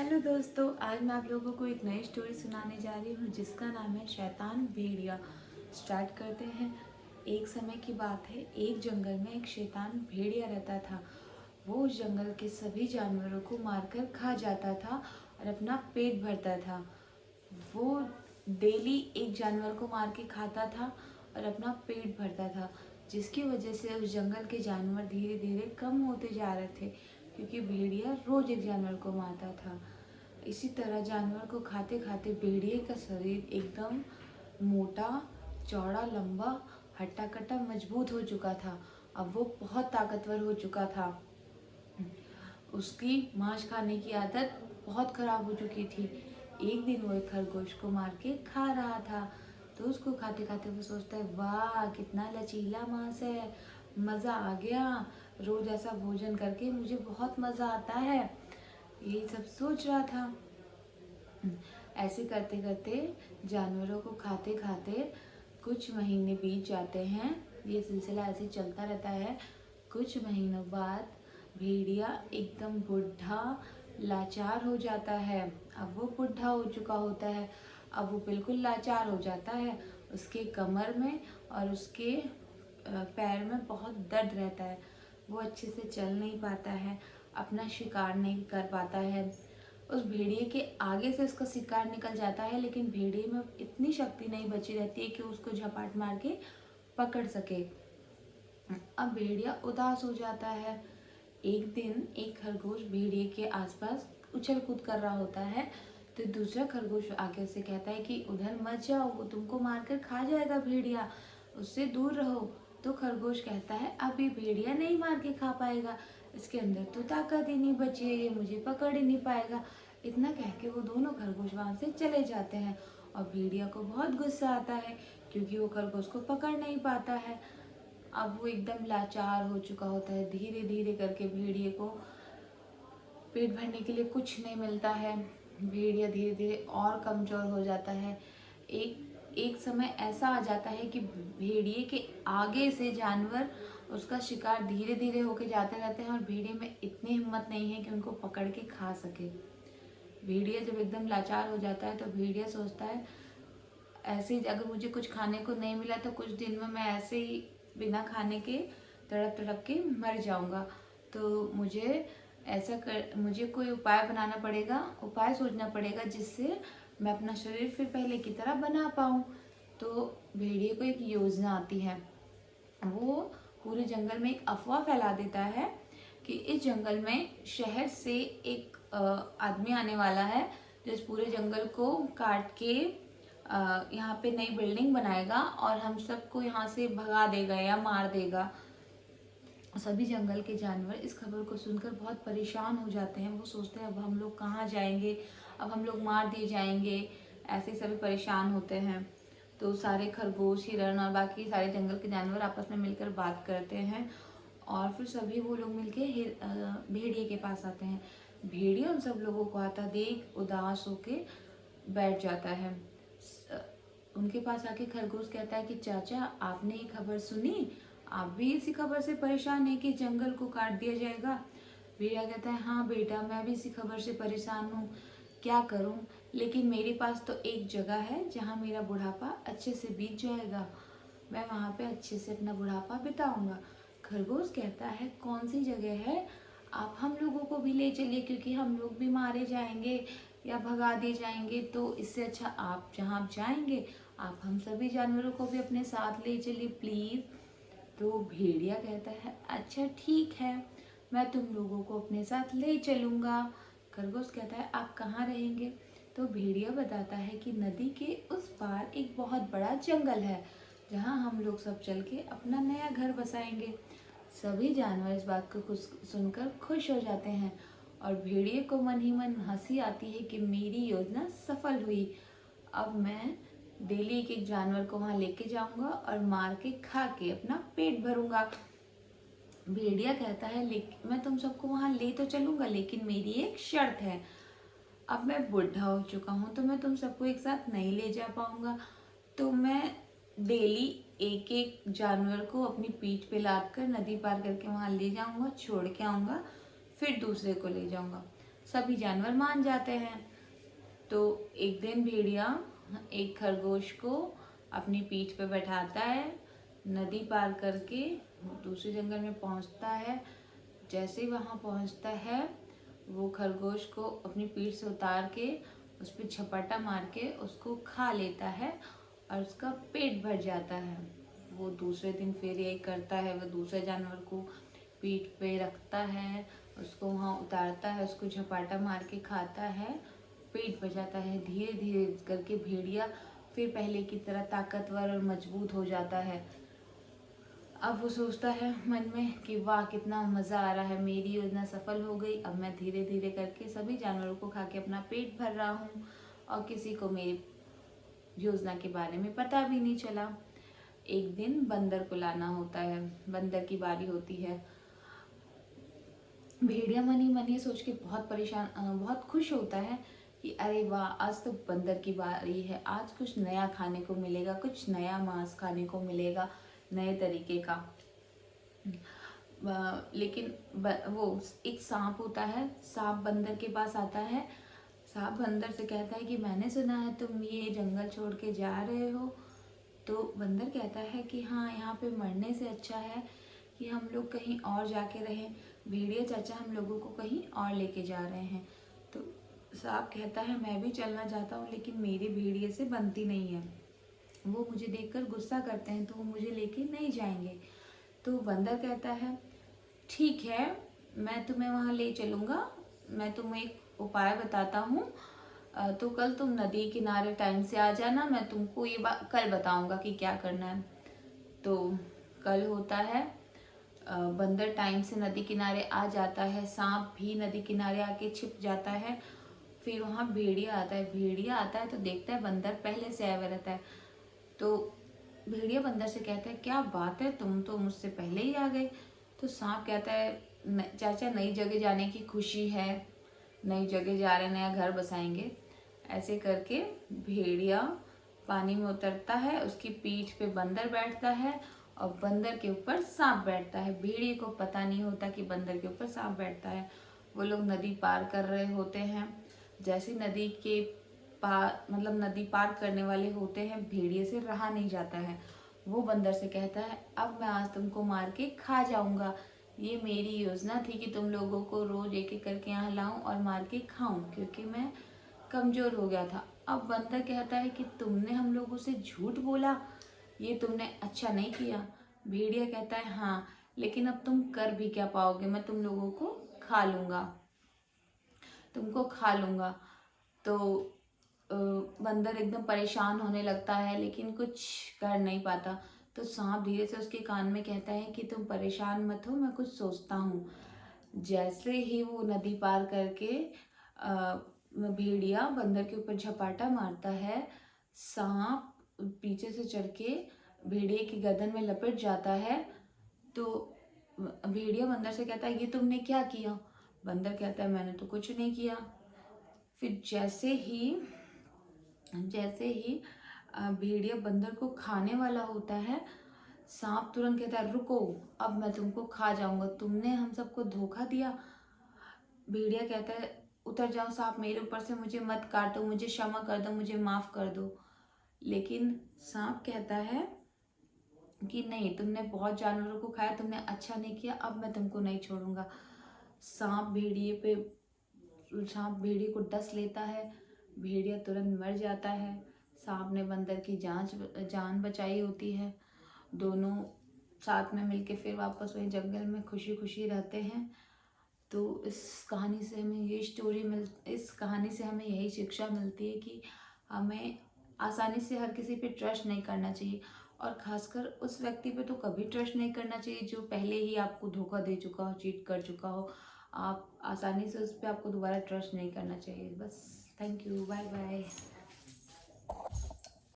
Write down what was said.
Hello दोस्तों, आज मैं आप लोगों को एक नई स्टोरी सुनाने जा रही हूँ जिसका नाम है शैतान भेड़िया। स्टार्ट करते हैं। एक समय की बात है, एक जंगल में एक शैतान भेड़िया रहता था। वो उस जंगल के सभी जानवरों को मारकर खा जाता था और अपना पेट भरता था। वो डेली एक जानवर को मार के खाता था और अपना पेट भरता था, जिसकी वजह से उस जंगल के जानवर धीरे धीरे कम होते जा रहे थे, क्योंकि भेड़िया रोज एक जानवर को मारता था। इसी तरह जानवर को खाते खाते भेड़िए का शरीर एकदम मोटा, चौड़ा, लंबा, हट्टा कट्टा, मजबूत हो चुका था। अब वो बहुत ताकतवर हो चुका था। उसकी मांस खाने की आदत बहुत खराब हो चुकी थी। एक दिन वो एक खरगोश को मार के खा रहा था, तो उसको खाते खाते वो सोचता है, वाह कितना लचीला मांस है, मज़ा आ गया, रोज ऐसा भोजन करके मुझे बहुत मज़ा आता है। यही सब सोच रहा था। ऐसे करते करते जानवरों को खाते खाते कुछ महीने बीत जाते हैं। ये सिलसिला ऐसे चलता रहता है। कुछ महीनों बाद भेड़िया एकदम बुढ़ा, लाचार हो जाता है। अब वो बुढ़ा हो चुका होता है। अब वो बिल्कुल लाचार हो जाता है। उसके कमर में और उसके पैर में बहुत दर्द रहता है। वो अच्छे से चल नहीं पाता है, अपना शिकार नहीं कर पाता है। उस भेड़िए के आगे से उसका शिकार निकल जाता है, लेकिन भेड़िए में इतनी शक्ति नहीं बची रहती है कि उसको झपाट मार के पकड़ सके। अब भेड़िया उदास हो जाता है। एक दिन एक खरगोश भेड़िए के आसपास उछल कूद कर रहा होता है, तो दूसरा खरगोश आगे से कहता है कि उधर मत जाओ, वो तुमको मारकर खा जाएगा भेड़िया, उससे दूर रहो। तो खरगोश कहता है, अब ये भेड़िया नहीं मार के खा पाएगा, इसके अंदर तो ताकत ही नहीं बची है, ये मुझे पकड़ ही नहीं पाएगा। इतना कह के वो दोनों खरगोश वहां से चले जाते हैं। और भेड़िया को बहुत गुस्सा आता है, क्योंकि वो खरगोश को पकड़ नहीं पाता है। अब वो एकदम लाचार हो चुका होता है। धीरे धीरे करके भेड़िए को पेट भरने के लिए कुछ नहीं मिलता है। भेड़िया धीरे धीरे और कमज़ोर हो जाता है। एक समय ऐसा आ जाता है कि भेड़िए के आगे से जानवर उसका शिकार धीरे धीरे होके जाते रहते हैं, और भेड़िए में इतनी हिम्मत नहीं है कि उनको पकड़ के खा सके। भेड़िया जब एकदम लाचार हो जाता है, तो भेड़िया सोचता है, ऐसे ही अगर मुझे कुछ खाने को नहीं मिला तो कुछ दिन में मैं ऐसे ही बिना खाने के तड़प तड़प के मर जाऊंगा। तो मुझे कोई उपाय बनाना पड़ेगा, उपाय सोचना पड़ेगा, जिससे मैं अपना शरीर फिर पहले की तरह बना पाऊँ। तो भेड़िए को एक योजना आती है। वो पूरे जंगल में एक अफवाह फैला देता है कि इस जंगल में शहर से एक आदमी आने वाला है, जो इस पूरे जंगल को काट के यहाँ पे नई बिल्डिंग बनाएगा और हम सबको यहाँ से भगा देगा या मार देगा। सभी जंगल के जानवर इस खबर को सुनकर बहुत परेशान हो जाते हैं। वो सोचते हैं, अब हम लोग कहाँ जाएंगे, अब हम लोग मार दिए जाएंगे। ऐसे सभी परेशान होते हैं। तो सारे खरगोश, हिरण और बाकी सारे जंगल के जानवर आपस में मिलकर बात करते हैं, और फिर सभी वो लोग मिलके भेड़िए के पास आते हैं। भेड़िया उन सब लोगों को आता देख उदास होके बैठ जाता है। उनके पास आके खरगोश कहता है कि चाचा, आपने ये खबर सुनी? आप भी इसी खबर से परेशान है कि जंगल को काट दिया जाएगा? भेड़िया कहता है, हाँ बेटा, मैं भी इसी खबर से परेशान हूँ, क्या करूँ, लेकिन मेरे पास तो एक जगह है जहाँ मेरा बुढ़ापा अच्छे से बीत जाएगा, मैं वहाँ पे अच्छे से अपना बुढ़ापा बिताऊंगा। खरगोश कहता है, कौन सी जगह है, आप हम लोगों को भी ले चलिए, क्योंकि हम लोग भी मारे जाएंगे या भगा दिए जाएंगे, तो इससे अच्छा आप जहाँ आप जाएंगे, आप हम सभी जानवरों को भी अपने साथ ले चलिए प्लीज़। तो भेड़िया कहता है, अच्छा ठीक है, मैं तुम लोगों को अपने साथ ले चलूँगा। खरगोश कहता है, आप कहाँ रहेंगे? तो भेड़िया बताता है कि नदी के उस पार एक बहुत बड़ा जंगल है, जहाँ हम लोग सब चल के अपना नया घर बसाएंगे। सभी जानवर इस बात को सुनकर खुश हो जाते हैं, और भेड़िए को मन ही मन हंसी आती है कि मेरी योजना सफल हुई। अब मैं डेली एक एक जानवर को वहां लेके जाऊंगा और मार के खा के अपना पेट भरूंगा। भेड़िया कहता है, लेकिन मैं तुम सबको वहां ले तो चलूंगा, लेकिन मेरी एक शर्त है। अब मैं बुढ़ा हो चुका हूँ, तो मैं तुम सबको एक साथ नहीं ले जा पाऊंगा, तो मैं डेली एक एक जानवर को अपनी पीठ पे लाद कर नदी पार करके वहां ले जाऊंगा, छोड़ के आऊंगा, फिर दूसरे को ले जाऊंगा। सभी जानवर मान जाते हैं। तो एक दिन भेड़िया एक खरगोश को अपनी पीठ पे बैठाता है, नदी पार करके दूसरे जंगल में पहुंचता है। जैसे ही वहां पहुंचता है, वो खरगोश को अपनी पीठ से उतार के उस पर झपट्टा मार के उसको खा लेता है और उसका पेट भर जाता है। वो दूसरे दिन फिर यही करता है, वो दूसरे जानवर को पीठ पे रखता है, उसको वहाँ उतारता है, उसको झपाटा मार के खाता है, पेट भर जाता है। धीरे धीरे करके भेड़िया फिर पहले की तरह ताकतवर और मजबूत हो जाता है। अब वो सोचता है मन में कि वाह कितना मज़ा आ रहा है, मेरी योजना सफल हो गई। अब मैं धीरे धीरे करके सभी जानवरों को खा के अपना पेट भर रहा हूँ और किसी को मेरी योजना के बारे में पता भी नहीं चला। एक दिन बंदर को लाना होता है, बंदर की बारी होती है। भेड़िया मन ही मन ये सोच के बहुत खुश होता है कि अरे वाह, आज तो बंदर की बारी है, आज कुछ नया खाने को मिलेगा, कुछ नया मांस खाने को मिलेगा, नए तरीके का। लेकिन वो एक सांप होता है, सांप बंदर के पास आता है। सांप बंदर से कहता है कि मैंने सुना है तुम ये जंगल छोड़ के जा रहे हो। तो बंदर कहता है कि हाँ, यहाँ पे मरने से अच्छा है कि हम लोग कहीं और जाके रहें। भेड़िया चाचा हम लोगों को कहीं और लेके जा रहे हैं। तो सांप कहता है मैं भी चलना चाहता हूँ, लेकिन मेरी भेड़िए से बनती नहीं है, वो मुझे देखकर गुस्सा करते हैं, तो वो मुझे लेके नहीं जाएंगे। तो बंदर कहता है ठीक है, मैं तुम्हें वहाँ ले चलूँगा, मैं तुम्हें एक उपाय बताता हूँ। तो कल तुम नदी किनारे टाइम से आ जाना, मैं तुमको ये बात कल बताऊँगा कि क्या करना है। तो कल होता है, बंदर टाइम से नदी किनारे आ जाता है, सांप भी नदी किनारे आके छिप जाता है। फिर वहाँ भेड़िया आता है, भेड़िया आता है तो देखता है बंदर पहले से आया हुआ रहता है। तो भेड़िया बंदर से कहता है क्या बात है, तुम तो मुझसे पहले ही आ गए। तो सांप कहता है चाचा नई जगह जाने की खुशी है, नई जगह जा रहे, नया घर बसाएंगे। ऐसे करके भेड़िया पानी में उतरता है, उसकी पीठ पे बंदर बैठता है और बंदर के ऊपर सांप बैठता है। भेड़िए को पता नहीं होता कि बंदर के ऊपर सांप बैठता है। वो लोग नदी पार कर रहे होते हैं। जैसे नदी के पार नदी पार करने वाले होते हैं, भेड़िए से रहा नहीं जाता है। वो बंदर से कहता है अब मैं आज तुमको मार के खा जाऊंगा। ये मेरी योजना थी कि तुम लोगों को रोज एक एक करके यहाँ लाऊं और मार के खाऊं, क्योंकि मैं कमजोर हो गया था। अब बंदर कहता है कि तुमने हम लोगों से झूठ बोला, ये तुमने अच्छा नहीं किया। भेड़िया कहता है हाँ, लेकिन अब तुम कर भी क्या पाओगे, मैं तुम लोगों को खा लूंगा, तुमको खा लूंगा। तो बंदर एकदम परेशान होने लगता है, लेकिन कुछ कर नहीं पाता। तो सांप धीरे से उसके कान में कहता है कि तुम परेशान मत हो, मैं कुछ सोचता हूँ। जैसे ही वो नदी पार करके भेड़िया बंदर के ऊपर झपाटा मारता है, सांप पीछे से चढ़ के भेड़िए की गर्दन में लपेट जाता है। तो भेड़िया बंदर से कहता है ये तुमने क्या किया। बंदर कहता है मैंने तो कुछ नहीं किया। फिर जैसे ही भेड़िया बंदर को खाने वाला होता है, सांप तुरंत कहता है रुको, अब मैं तुमको खा जाऊंगा, तुमने हम सबको धोखा दिया। भेड़िया कहता है उतर जाओ सांप, मेरे ऊपर से मुझे मत काटो, मुझे क्षमा कर दो, मुझे माफ कर दो। लेकिन सांप कहता है कि नहीं, तुमने बहुत जानवरों को खाया, तुमने अच्छा नहीं किया, अब मैं तुमको नहीं छोड़ूंगा। सांप भेड़िए को डस लेता है, भेड़िया तुरंत मर जाता है। सांप ने बंदर की जान बचाई होती है। दोनों साथ में मिलके फिर वापस वही जंगल में खुशी खुशी रहते हैं। तो इस कहानी से हमें यही शिक्षा मिलती है कि हमें आसानी से हर किसी पे ट्रस्ट नहीं करना चाहिए, और खासकर उस व्यक्ति पे तो कभी ट्रस्ट नहीं करना चाहिए जो पहले ही आपको धोखा दे चुका हो, चीट कर चुका हो। आप आसानी से उस पर आपको दोबारा ट्रस्ट नहीं करना चाहिए। बस, थैंक यू, बाय बाय।